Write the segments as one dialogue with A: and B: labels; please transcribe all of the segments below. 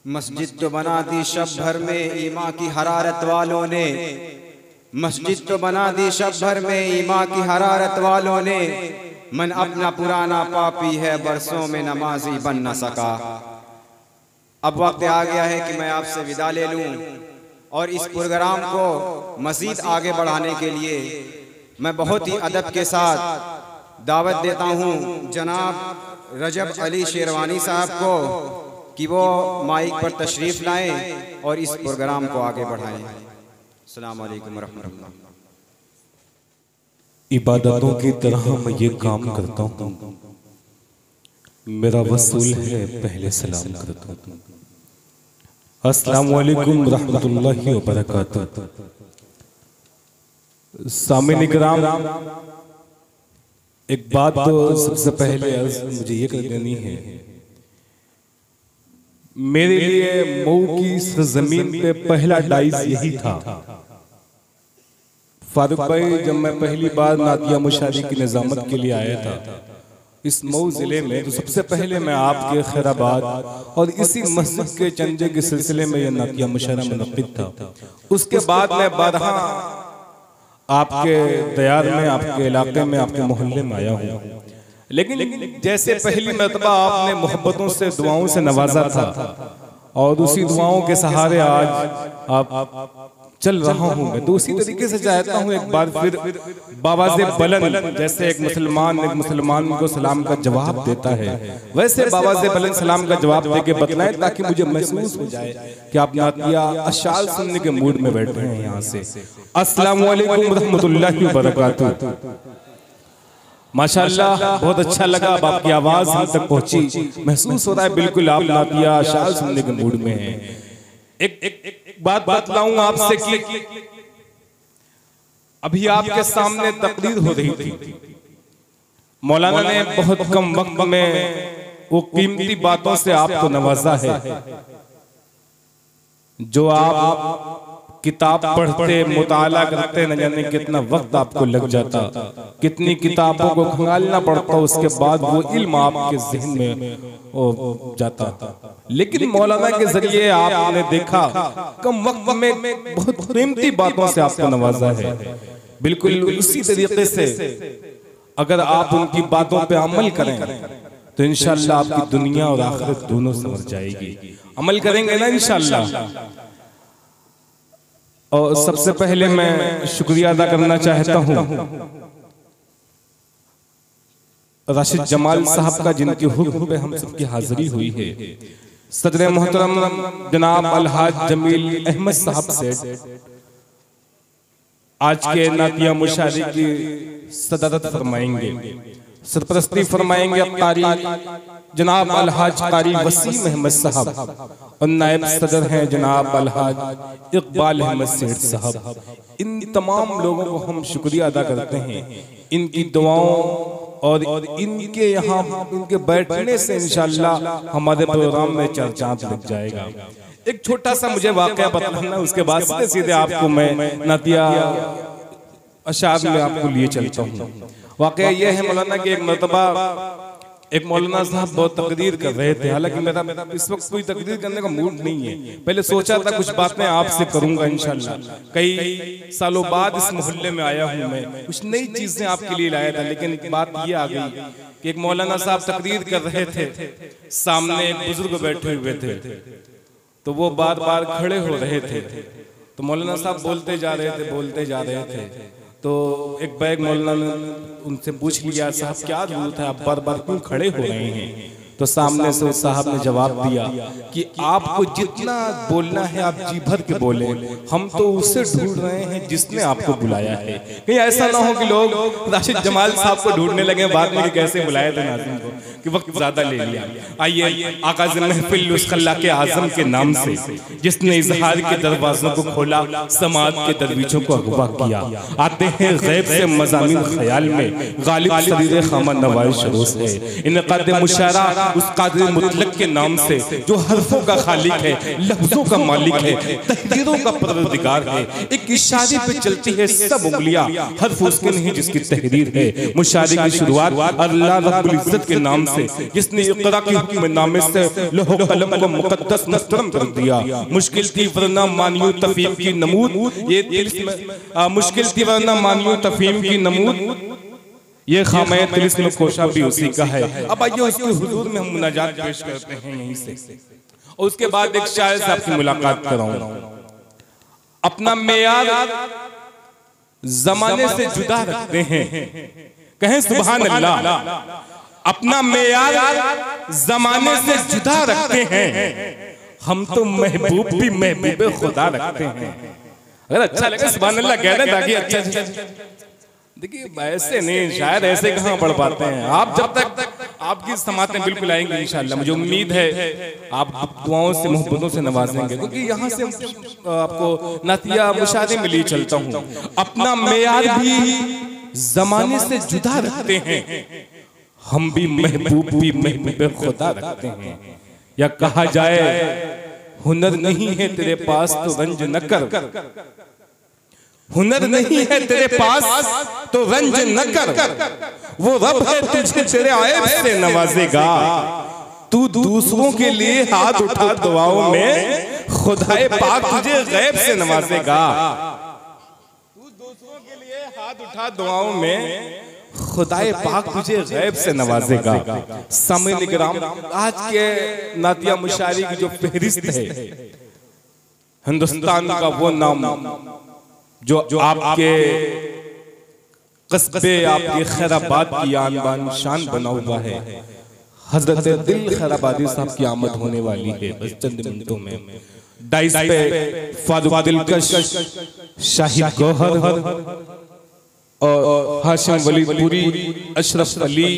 A: मस्जिद तो बना दी शब भर में ईमा की हरारत वालों ने, मस्जिद तो बना दी शब भर में ईमा की हरारत वालों ने। मन अपना पुराना पापी है बरसों में नमाजी बन न सका। अब वक्त आ गया है कि मैं आपसे विदा ले लूं और इस प्रोग्राम को मज़ीद आगे बढ़ाने के लिए मैं बहुत ही अदब के साथ दावत देता हूं जनाब रजब अली शेरवानी साहब को कि वो माइक पर तशरीफ़ लाएं और इस प्रोग्राम को आगे बढ़ाएं। अस्सलाम वालेकुम रहमतुल्लाह।
B: इबादतों की तरह मैं ये काम करता हूँ, मेरा वसूल है पहले सलाम करता हूँ। अस्सलाम वालेकुम रहमतुल्लाहि व बरकातुहू। सामीन इकराम, एक बात तो सबसे पहले मुझे ये कर देनी है, मेरे लिए मऊ की ज़मीन पे पहला डाइस यही था। फारूक भाई, जब मैं पहली बार नातिया मुशारी की निजामत के लिए आया था इस मऊ जिले में, तो सबसे पहले मैं आपके खैराबाद और इसी मस्जिद के चंदे के सिलसिले में यह नातिया मुशारा मुनक़्क़िद था। उसके बाद मैं बारहा आपके दयार में, आपके इलाके में, आपके मोहल्ले में आया हूँ। लेकिन जैसे पहली मरतबा आपने मोहब्बतों से, दुआओं से नवाजा था और उसी दुआओं के सहारे आज आप चल रहा हूँ मैं, तो उसी तरीके से चाहता हूँ एक बार फिर बावाज़े बुलंद, जैसे एक मुसलमान को सलाम का जवाब देता है, वैसे बावाज़े बुलंद सलाम का जवाब देके बतलाएं, ताकि मुझे महसूस हो जाए कि आप नातिया अशार सुनने के मूड में बैठे हैं यहाँ से। अस्सलाम वालेकुम रहमतुल्लाहि व बरकातुहू। माशाअल्लाह, बहुत अच्छा लगा, अब आपकी आवाज़ हम तक पहुँची, महसूस हो रहा है बिल्कुल आप नातिया अशार सुनने के मूड में हैं। एक बात बतलाऊं आपसे कि अभी आपके सामने तकरीर हो रही थी, मौलाना ने बहुत कम वक्त में वो कीमती बातों से आपको नवाजा है। जो आप किताब पढ़ते, मुताला करते, न जाने कितना वक्त आपको लग जाता, कितनी किताबों को खंगालना पड़ता, उसके बाद वो इल्म आपके ज़हन में जाता। लेकिन मौलाना के जरिए आपने देखा कम वक्त में बहुत कीमती बातों से आपको नवाजा है। बिल्कुल उसी तरीके से अगर आप उनकी बातों पे अमल करें तो इंशाअल्लाह आपकी दुनिया और आखिरत दोनों संवर जाएगी। अमल करेंगे ना इंशाअल्लाह। और सबसे पहले मैं शुक्रिया अदा करना चाहता हूँ राशिद जमाल साहब का, जिनके हुक्म पे हम सबकी हाजिरी हुई है। सदर मोहतरम जनाब अलहाज जमील अहमद साहब से आज के नातिया मुशारी की सदारत फरमाएंगे, सरपरस्ती फरमाएंगे कारी जनाब अलहाज कारी वसीम अहमद साहब, और नायब सदर हैं जनाब अलहाज इकबाल अहमद सेठ साहब। इन तमाम लोगों को हम शुक्रिया अदा करते हैं, इनकी दुआओं और इनके यहाँ इनके बैठने से इंशाअल्लाह हमारे प्रोग्राम में चर्चा लग जाएगा। एक छोटा सा मुझे वाकया बताना, उसके बाद सीधे सीधे आपको मैं नातिया अशार में आपको लिए चलता हूँ। वाकया यह है मौलाना कि एक मरतबा एक मौलाना साहब बहुत तकरीर कर रहे थे, हालांकि मेरा इस वक्त कोई तकरीर करने का मूड नहीं है। पहले सोचा था कुछ बातें आपसे करूंगा इंशाअल्लाह, कई सालों बाद इस मोहल्ले में आया हूं मैं, कुछ नई चीजें आपके लिए लाया था। लेकिन एक बात ये आ गई कि एक मौलाना साहब तकरीर कर रहे थे, सामने एक बुजुर्ग बैठे हुए थे, तो वो बार बार खड़े हो रहे थे, तो मौलाना साहब बोलते जा रहे थे। तो एक बैग मौलाना ने उनसे पूछ लिया, साहब क्या जरूरत है, आप बार बार क्यों खड़े हो रहे हैं? तो सामने से उस साहब ने जवाब दिया कि आपको जितना बोलना है आप जी भर के बोले, हम तो उसे ढूंढ रहे हैं जिसने आपको बुलाया है। कहीं ऐसा ना हो कि लोग राशिद जमाल साहब को ढूंढने लगे बाद में कि कैसे बुलाया था नाज़िम को, कि वक्त ज्यादा ले लिया। आइए आगाज़ महफिल उस खल्लाक़ के आज़म के नाम से, जिसने इज़हार के दरवाज़ों को खोला, समाज के दरवीशों को अगवा किया। आते हैं गैब से मज़ामीन ख्याल में, गालिब सरीर खामा नवाज़ शरोस है। इनक़ाद मुशारा उस कादिर मुतलक के नाम से जो हरफों का खालिक है, लफ्जों का मालिक है, तहरीरों का परवरदिगार है। एक इशारे पे चलती है सब उंगलियां, हर्फ उसके नहीं जिसकी तहरीर है। मुशारे की शुरुआत अल्लाह रब्बुल इज्जत के नाम से, जिसने इक़रा के हुक्म नामे से लौह कलम को मुक़द्दस मुहतरम कर दिया। मुश्किल थी वरना मानियो तफहीम की नमूद, ये मुश्किल थी वरना मानियो तफहीम की नमूद, ये खामे तिलिस्म कोशा भी उसी का है। अब आइए उसके हुजूर में हम मुनाजात पेश करते हैं यहीं से, और उसके बाद एक शायर से आपकी मुलाकात कराऊंगा। अपना मेयार जमाने से जुदा रखते हैं, कहें सुभान अल्लाह। अपना मेयार जमाने से जुदा रखते हैं, हम तो महबूब भी महबूब खुदा रखते हैं। अगर अच्छा लगे सुभान अल्लाह कह दें ताकि अच्छा। देखिए ऐसे नहीं, शायद ऐसे कहाँ पढ़ पाते हैं आप। जब तक आपकी समातें बिल्कुल आएंगी इंशाअल्लाह, मुझे उम्मीद है आप दुआओं से मोहब्बतों से नवाजेंगे, क्योंकि यहाँ से आपको नातिया मुशारे में लिए चलता हूँ। अपना मेयार भी जमाने से जुदा रखते हैं, हम भी महबूब खुदा रखते हैं। या कहा जाए हुनर नहीं है तेरे पास तो रंज न कर, हुनर नहीं है तेरे पास तो रंज न कर, वो रब है तुझे तेरे ऐब से नवाजेगा। तू दूसरों के लिए हाथ उठा दुआओं में, खुदाए पाक तुझे गैब से नवाजेगा। तू दूसरों के लिए हाथ उठा दुआओं में, खुदाए पाक तुझे गैब से नवाजेगा। सामईन किराम, आज के नातिया मुशायरी की जो फहरिस्त है, हिंदुस्तान का वो नाम जो आपके कस्बे, आपके खैराबाद की आन बान शान बना हुआ है। हजरत दिल खैराबादी साहब की आमद होने वाली है बस चंद मिनटों में। डाइस पे फारूक दिलकश, शाहिद गौहर और हाशिम वलीदपुरी, अशरफ अली,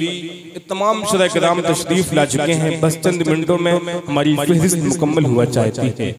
B: तमाम शुरा किराम तशरीफ ला चुके हैं। बस चंद मिनटों में हमारी फहरिस्त मुकम्मल हुआ चाहती है।